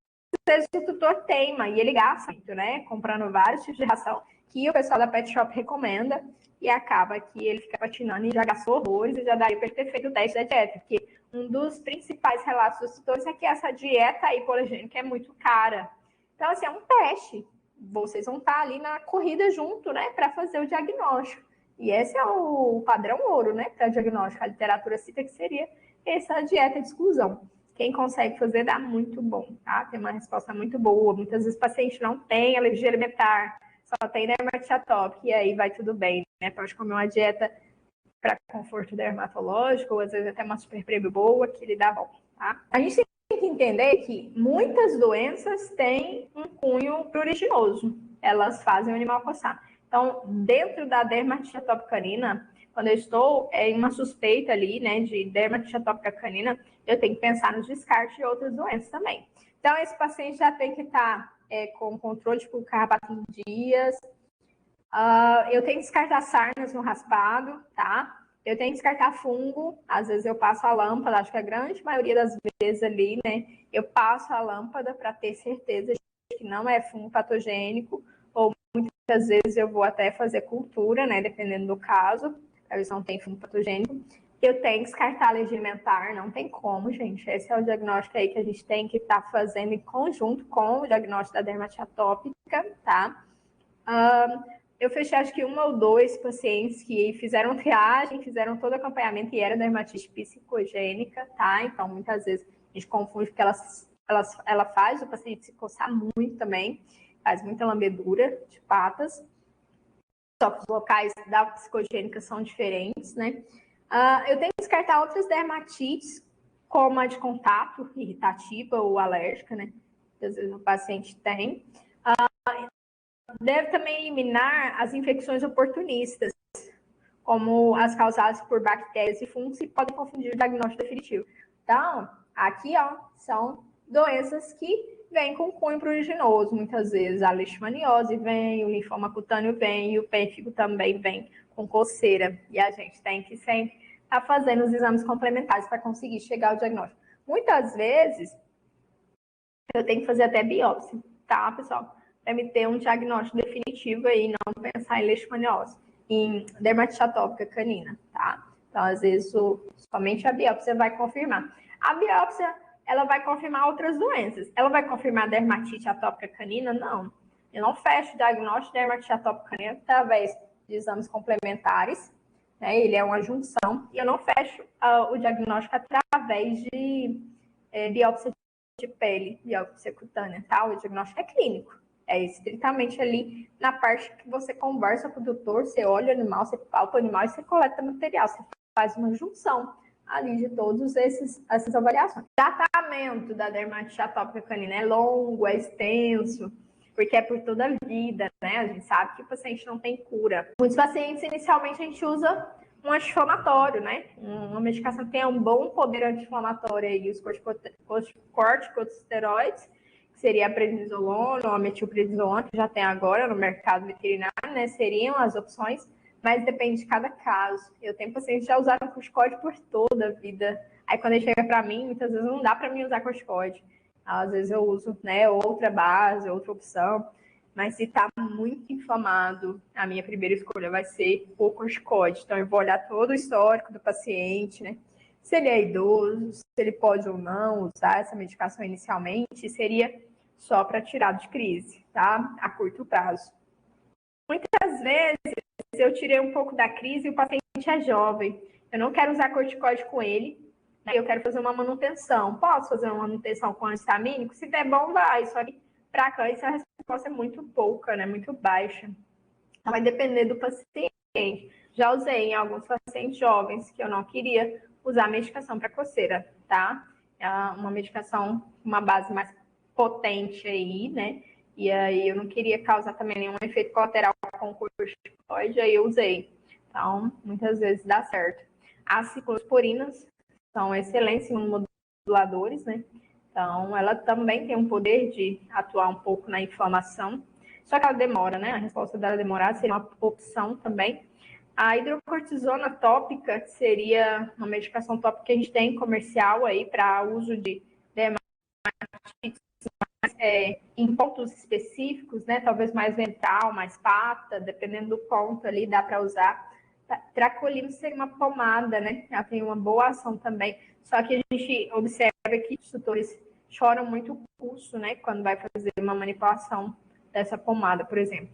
vezes o tutor teima e ele gasta muito, né? Comprando vários tipos de ração que o pessoal da Pet Shop recomenda e acaba que ele fica patinando e já gastou horrores e já daria para ter feito o teste da dieta, porque um dos principais relatos dos tutores é que essa dieta hipoalergênica é muito cara. Então, assim, é um teste. Vocês vão estar ali na corrida junto, né, para fazer o diagnóstico. E esse é o padrão ouro, né, para diagnóstico. A literatura cita que seria essa dieta de exclusão. Quem consegue fazer dá muito bom, tá? Tem uma resposta muito boa. Muitas vezes o paciente não tem alergia alimentar, só tem dermatite atópica, e aí vai tudo bem, né? Pode comer uma dieta para conforto dermatológico, ou às vezes até uma super prêmio boa, que ele dá bom, tá? A gente tem que entender que muitas doenças têm um cunho pruriginoso. Elas fazem o animal coçar. Então, dentro da dermatite atópica canina, quando eu estou em uma suspeita ali, né, de dermatite atópica canina, eu tenho que pensar no descarte de outras doenças também. Então, esse paciente já tem que estar com controle de carrapato em dias. Eu tenho que descartar sarnas no raspado, tá? Eu tenho que descartar fungo. Às vezes eu passo a lâmpada, acho que a grande maioria das vezes ali, né? Eu passo a lâmpada para ter certeza de que não é fungo patogênico. Ou muitas vezes eu vou até fazer cultura, né? Dependendo do caso. para ver se não tem fungo patogênico. Eu tenho que descartar a alergia alimentar, não tem como, gente. Esse é o diagnóstico aí que a gente tem que estar fazendo em conjunto com o diagnóstico da dermatite atópica, tá? Eu fechei acho que 1 ou 2 pacientes que fizeram triagem, fizeram todo o acompanhamento e era dermatite psicogênica, tá? Então, muitas vezes a gente confunde porque ela faz o paciente se coçar muito também, faz muita lambedura de patas. Só que os locais da psicogênica são diferentes, né? Eu tenho que descartar outras dermatites, como a de contato, irritativa ou alérgica, né? Que às vezes o paciente tem. Deve também eliminar as infecções oportunistas, como as causadas por bactérias e fungos, que podem confundir o diagnóstico definitivo. Então, aqui, ó, são doenças que vêm com cunho pruriginoso. Muitas vezes a leishmaniose vem, o linfoma cutâneo vem, e o pênfigo também vem com coceira. E a gente tem que sempre estar fazendo os exames complementares para conseguir chegar ao diagnóstico. Muitas vezes, eu tenho que fazer até biópsia, tá, pessoal? Para me ter um diagnóstico definitivo aí, não pensar em leishmaniose, em dermatite atópica canina, tá? Então, às vezes, somente a biópsia vai confirmar. A biópsia, ela vai confirmar outras doenças. Ela vai confirmar dermatite atópica canina? Não. Eu não fecho o diagnóstico de dermatite atópica canina através de exames complementares, né? Ele é uma junção, e eu não fecho o diagnóstico através de biópsia de pele, biópsia cutânea, tá? O diagnóstico é clínico. É estritamente ali na parte que você conversa com o doutor, você olha o animal, você palpa o animal e você coleta material. Você faz uma junção ali de todas essas avaliações. O tratamento da dermatite atópica canina é longo, é extenso, porque é por toda a vida, né? A gente sabe que o paciente não tem cura. Muitos pacientes, inicialmente, a gente usa um anti-inflamatório, né? Uma medicação que tem um bom poder anti-inflamatório aí, os corticosteroides, que seria a prednisolona ou a metilprednisolona, que já tem agora no mercado veterinário, né? Seriam as opções, mas depende de cada caso. Eu tenho pacientes que já usaram corticoide por toda a vida. Aí quando ele chega para mim, muitas vezes não dá para mim usar corticoide. Às vezes eu uso, né, outra base, outra opção. Mas se está muito inflamado, a minha primeira escolha vai ser o corticoide. Então, eu vou olhar todo o histórico do paciente, né? Se ele é idoso, se ele pode ou não usar essa medicação inicialmente, seria só para tirar de crise, tá? A curto prazo. Muitas vezes, eu tirei um pouco da crise e o paciente é jovem. Eu não quero usar corticoide com ele, né? Eu quero fazer uma manutenção. Posso fazer uma manutenção com antistamínico? Se der bom, vai. Só que para câncer, a resposta é muito pouca, né? Muito baixa. Então, vai depender do paciente. Já usei em alguns pacientes jovens que eu não queria usar medicação para coceira, tá? É uma medicação com uma base mais potente aí, né? E aí eu não queria causar também nenhum efeito colateral com o corticoide, aí eu usei. Então, muitas vezes dá certo. As ciclosporinas são excelentes imunomoduladores, né? Então, ela também tem um poder de atuar um pouco na inflamação, só que ela demora, né? A resposta dela demorar seria uma opção também. A hidrocortisona tópica seria uma medicação tópica que a gente tem comercial aí para uso de dermatites em pontos específicos, né? Talvez mais ventral, mais pata, dependendo do ponto ali, dá para usar. Tracolino seria uma pomada, né? Ela tem uma boa ação também. Só que a gente observa que os tutores choram muito o pulso, né? Quando vai fazer uma manipulação dessa pomada, por exemplo.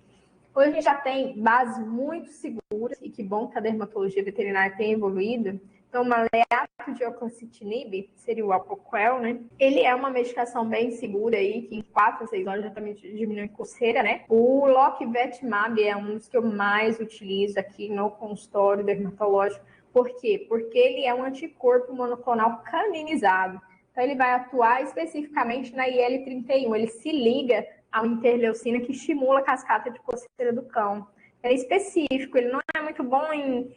Hoje a gente já tem bases muito seguras, e que bom que a dermatologia veterinária tem evoluído. Então, o maleato de oclacitinib, seria o Apoquel, né? Ele é uma medicação bem segura aí, que em 4 a 6 horas já também diminui coceira, né? O Lokivetimab é um dos que eu mais utilizo aqui no consultório dermatológico. Por quê? Porque ele é um anticorpo monoclonal caninizado. Então, ele vai atuar especificamente na IL-31. Ele se liga a uma interleucina que estimula a cascata de coceira do cão. É específico, ele não é muito bom em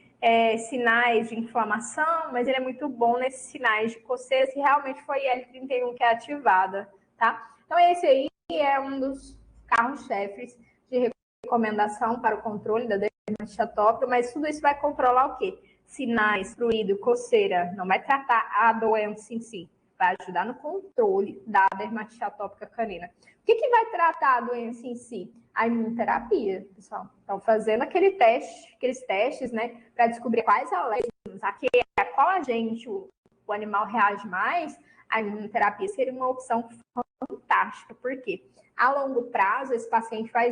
sinais de inflamação, mas ele é muito bom nesses sinais de coceira, se realmente foi IL-31 que é ativada, tá? Então, esse aí é um dos carros-chefes de recomendação para o controle da dermatite atópica, mas tudo isso vai controlar o quê? Sinais, fluido, coceira, não vai tratar a doença em si. vai ajudar no controle da dermatite atópica canina. O que vai tratar a doença em si? A imunoterapia, pessoal. Então, fazendo aqueles testes, né, para descobrir quais alérgenos, a qual agente o animal reage mais, a imunoterapia seria uma opção fantástica. Por quê? A longo prazo, esse paciente vai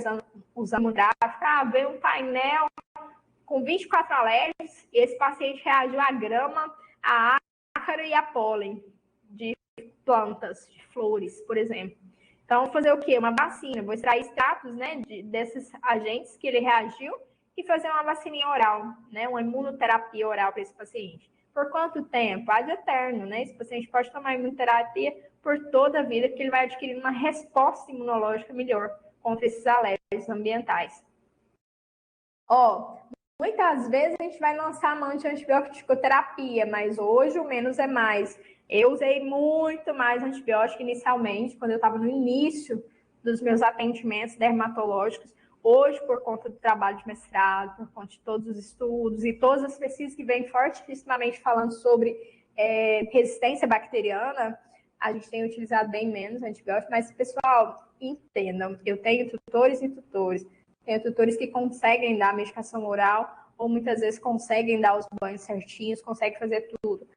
usando um gráfico, vem um painel com 24 alérgicos, e esse paciente reagiu à grama, à ácaro e a pólen de plantas, de flores, por exemplo. Então, vou fazer o quê? Uma vacina. Vou extrair extratos, né, desses agentes que ele reagiu e fazer uma vacininha oral, né, uma imunoterapia oral para esse paciente. Por quanto tempo? Ad eterno, né? Esse paciente pode tomar imunoterapia por toda a vida, porque ele vai adquirindo uma resposta imunológica melhor contra esses alérgicos ambientais. Muitas vezes a gente vai lançar a mão de antibiótico-terapia, mas hoje o menos é mais. Eu usei muito mais antibiótico inicialmente, quando eu estava no início dos meus atendimentos dermatológicos. Hoje, por conta do trabalho de mestrado, por conta de todos os estudos e todas as pesquisas que vêm fortissimamente falando sobre resistência bacteriana, a gente tem utilizado bem menos antibiótico. Mas, pessoal, entendam, eu tenho tutores e tutores. Tem tutores que conseguem dar a medicação oral ou muitas vezes conseguem dar os banhos certinhos, conseguem fazer tudo.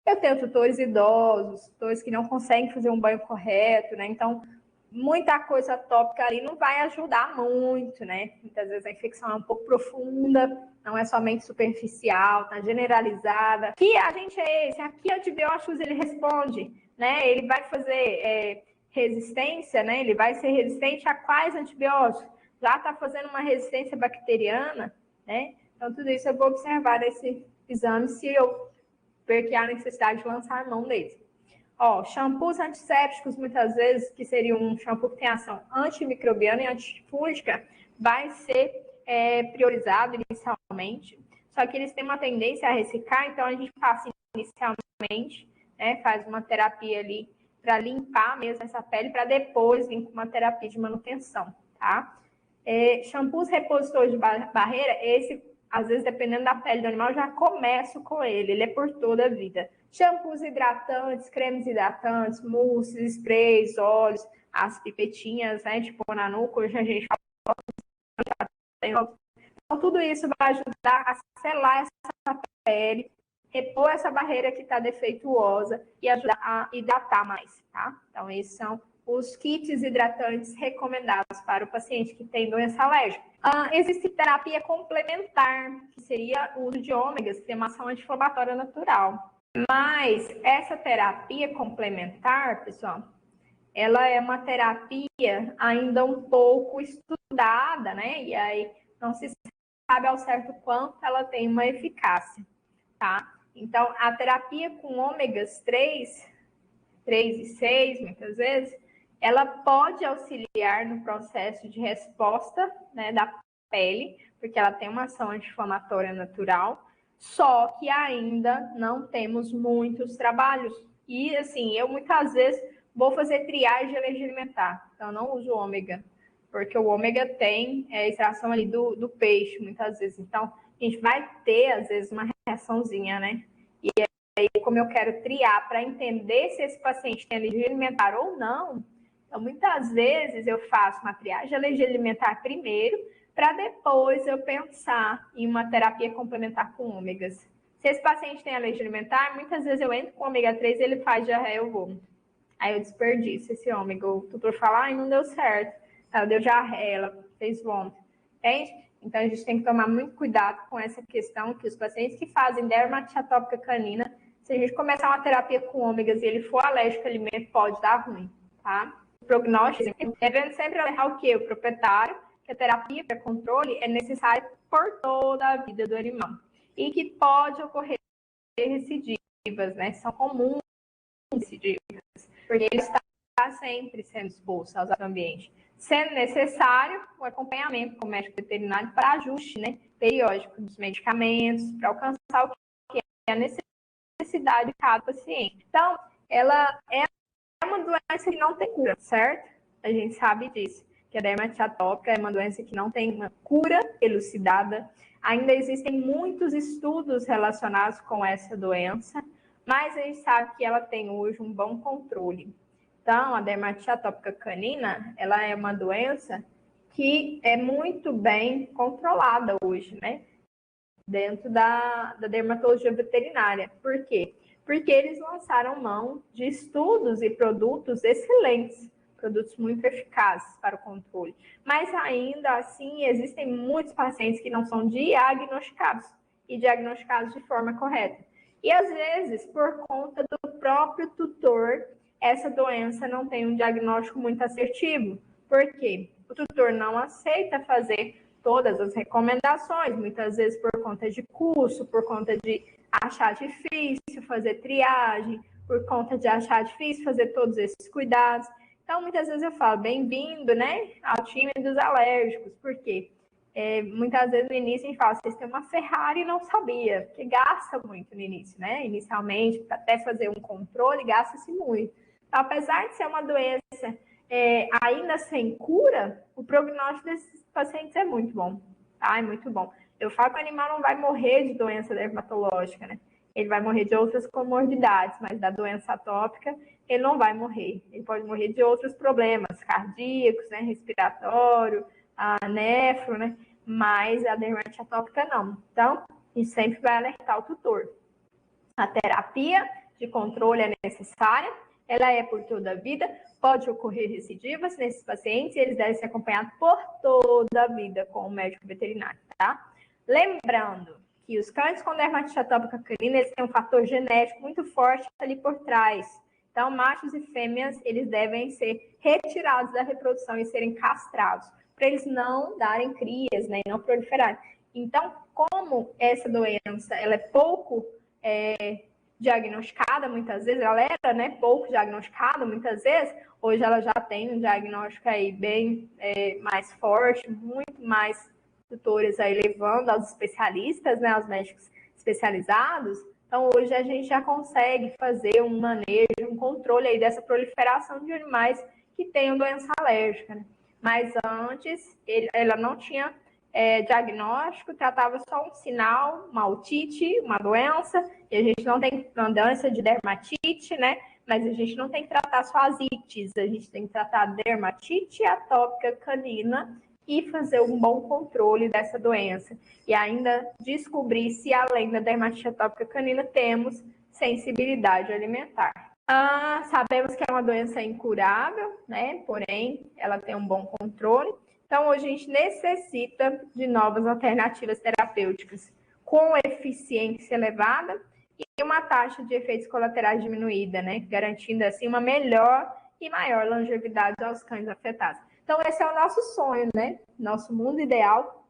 Eu tenho tutores idosos, tutores que não conseguem fazer um banho correto, né? Então, muita coisa tópica ali não vai ajudar muito, né? Muitas vezes a infecção é um pouco profunda, não é somente superficial, tá generalizada. Que agente é esse? Aqui antibióticos ele responde, né? Ele vai fazer resistência, né? Ele vai ser resistente a quais antibióticos? Já está fazendo uma resistência bacteriana, né? Então, tudo isso eu vou observar nesse exame se eu ver que há necessidade de lançar a mão deles. Shampoos antissépticos, muitas vezes, que seria um shampoo que tem ação antimicrobiana e antifúngica, vai ser priorizado inicialmente. Só que eles têm uma tendência a ressecar, então a gente passa inicialmente, né, faz uma terapia ali para limpar mesmo essa pele, para depois vir com uma terapia de manutenção, tá? Shampoos repositores de barreira, esse, às vezes, dependendo da pele do animal, já começo com ele é por toda a vida. Shampoos hidratantes, cremes hidratantes, mousses, sprays, óleos, as pipetinhas, né, de pôr na nuca, hoje a gente fala. Então, tudo isso vai ajudar a selar essa pele, repor essa barreira que está defeituosa e ajudar a hidratar mais, tá? Então, esses são os kits hidratantes recomendados para o paciente que tem doença alérgica. Existe terapia complementar, que seria o uso de ômegas, que tem uma ação anti-inflamatória natural. Mas essa terapia complementar, pessoal, ela é uma terapia ainda um pouco estudada, né? E aí não se sabe ao certo quanto ela tem uma eficácia, tá? Então, a terapia com ômegas 3 e 6, muitas vezes, ela pode auxiliar no processo de resposta, né, da pele, porque ela tem uma ação anti-inflamatória natural, só que ainda não temos muitos trabalhos. E, assim, eu muitas vezes vou fazer triagem de alergia alimentar, então eu não uso ômega, porque o ômega tem extração ali do peixe, muitas vezes. Então, a gente vai ter, às vezes, uma reaçãozinha, né? E aí, como eu quero triar para entender se esse paciente tem alergia alimentar ou não, então, muitas vezes eu faço uma triagem de alergia alimentar primeiro, para depois eu pensar em uma terapia complementar com ômegas. Se esse paciente tem alergia alimentar, muitas vezes eu entro com ômega 3 e ele faz diarreia, eu vômito. Aí eu desperdiço esse ômega. O tutor fala, não deu certo. Ela deu diarreia, ela fez vômito. Entende? Então, a gente tem que tomar muito cuidado com essa questão que os pacientes que fazem dermatite atópica canina, se a gente começar uma terapia com ômegas e ele for alérgico ao alimento, pode dar ruim, tá? O prognóstico, devendo sempre alertar o quê? O proprietário, que a terapia para controle é necessária por toda a vida do animal. E que pode ocorrer recidivas, né? São comuns recidivas, porque ele está sempre sendo exposto ao ambiente. Sendo necessário o acompanhamento com o médico veterinário para ajuste, né, periódico dos medicamentos, para alcançar o que é a necessidade de cada paciente. Então, ela é uma doença que não tem cura, certo? A gente sabe disso, que a dermatite atópica é uma doença que não tem uma cura elucidada. Ainda existem muitos estudos relacionados com essa doença, mas a gente sabe que ela tem hoje um bom controle. Então, a dermatite atópica canina, ela é uma doença que é muito bem controlada hoje, né? Dentro da dermatologia veterinária. Por quê? Porque eles lançaram mão de estudos e produtos excelentes, produtos muito eficazes para o controle. Mas ainda assim, existem muitos pacientes que não são diagnosticados e diagnosticados de forma correta. E às vezes, por conta do próprio tutor, essa doença não tem um diagnóstico muito assertivo. Por quê? O tutor não aceita fazer todas as recomendações, muitas vezes por conta de custo, por conta de achar difícil fazer triagem, por conta de achar difícil fazer todos esses cuidados. Então, muitas vezes eu falo, bem-vindo, né, ao time dos alérgicos. Por quê? Muitas vezes no início a gente fala, vocês têm uma Ferrari e não sabia, porque gasta muito no início, né? Inicialmente, até fazer um controle, gasta-se muito. Então, apesar de ser uma doença ainda sem cura, o prognóstico desses pacientes é muito bom, tá? É muito bom. Eu falo que o animal não vai morrer de doença dermatológica, né? Ele vai morrer de outras comorbidades, mas da doença atópica ele não vai morrer. Ele pode morrer de outros problemas cardíacos, né, respiratório, a nefro, né? Mas a dermatite atópica não. Então, a gente sempre vai alertar o tutor. A terapia de controle é necessária, ela é por toda a vida, pode ocorrer recidivas nesses pacientes e eles devem ser acompanhados por toda a vida com o médico veterinário, tá? Lembrando que os cães com dermatite atópica canina, eles têm um fator genético muito forte ali por trás. Então, machos e fêmeas, eles devem ser retirados da reprodução e serem castrados, para eles não darem crias, né, e não proliferarem. Então, como essa doença, ela é pouco diagnosticada muitas vezes, ela era, né, pouco diagnosticada muitas vezes, hoje ela já tem um diagnóstico aí bem mais forte, muito mais tutores aí levando aos especialistas, né, aos médicos especializados. Então, hoje a gente já consegue fazer um manejo, um controle aí dessa proliferação de animais que tenham doença alérgica, né? Mas antes, ela não tinha diagnóstico, tratava só um sinal, uma otite, uma doença, e a gente não tem uma doença de dermatite, né? Mas a gente não tem que tratar só as ites, a gente tem que tratar a dermatite atópica canina e fazer um bom controle dessa doença. E ainda descobrir se, além da dermatite atópica canina, temos sensibilidade alimentar. Sabemos que é uma doença incurável, né? Porém, ela tem um bom controle. Então, hoje a gente necessita de novas alternativas terapêuticas com eficiência elevada e uma taxa de efeitos colaterais diminuída, né? Garantindo, assim, uma melhor e maior longevidade aos cães afetados. Então, esse é o nosso sonho, né? Nosso mundo ideal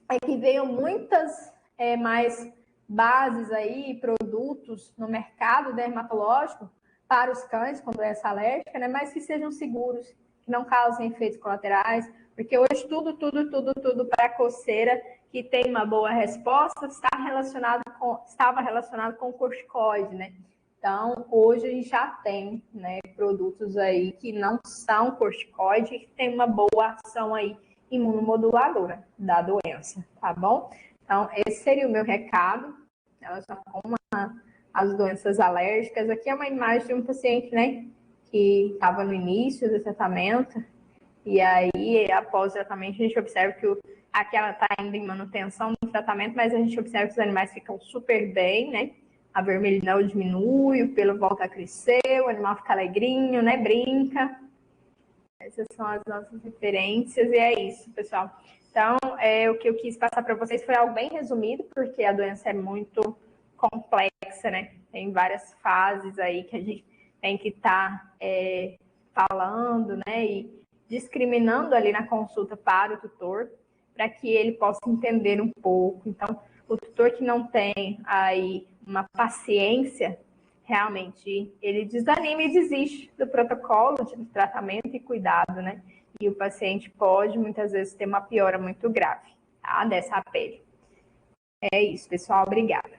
é que venham muitas mais bases aí, produtos no mercado dermatológico para os cães com doença alérgica, né? Mas que sejam seguros, que não causem efeitos colaterais, porque hoje tudo para coceira que tem uma boa resposta estava relacionado com corticoide, né? Então, hoje a gente já tem, né, produtos aí que não são corticoide e que tem uma boa ação aí imunomoduladora da doença, tá bom? Então, esse seria o meu recado. Elas já com as doenças alérgicas. Aqui é uma imagem de um paciente, né, que estava no início do tratamento, e aí, após o tratamento, a gente observa que aqui ela está ainda em manutenção do tratamento, mas a gente observa que os animais ficam super bem, né? A vermelhidão diminui, o pelo volta a crescer, o animal fica alegrinho, né? Brinca. Essas são as nossas referências e é isso, pessoal. Então, o que eu quis passar para vocês foi algo bem resumido, porque a doença é muito complexa, né? Tem várias fases aí que a gente tem que estar falando, né? E discriminando ali na consulta para o tutor, para que ele possa entender um pouco. Então, o tutor que não tem aí uma paciência, realmente, ele desanima e desiste do protocolo de tratamento e cuidado, né? E o paciente pode, muitas vezes, ter uma piora muito grave, tá? Dessa pele. É isso, pessoal. Obrigada.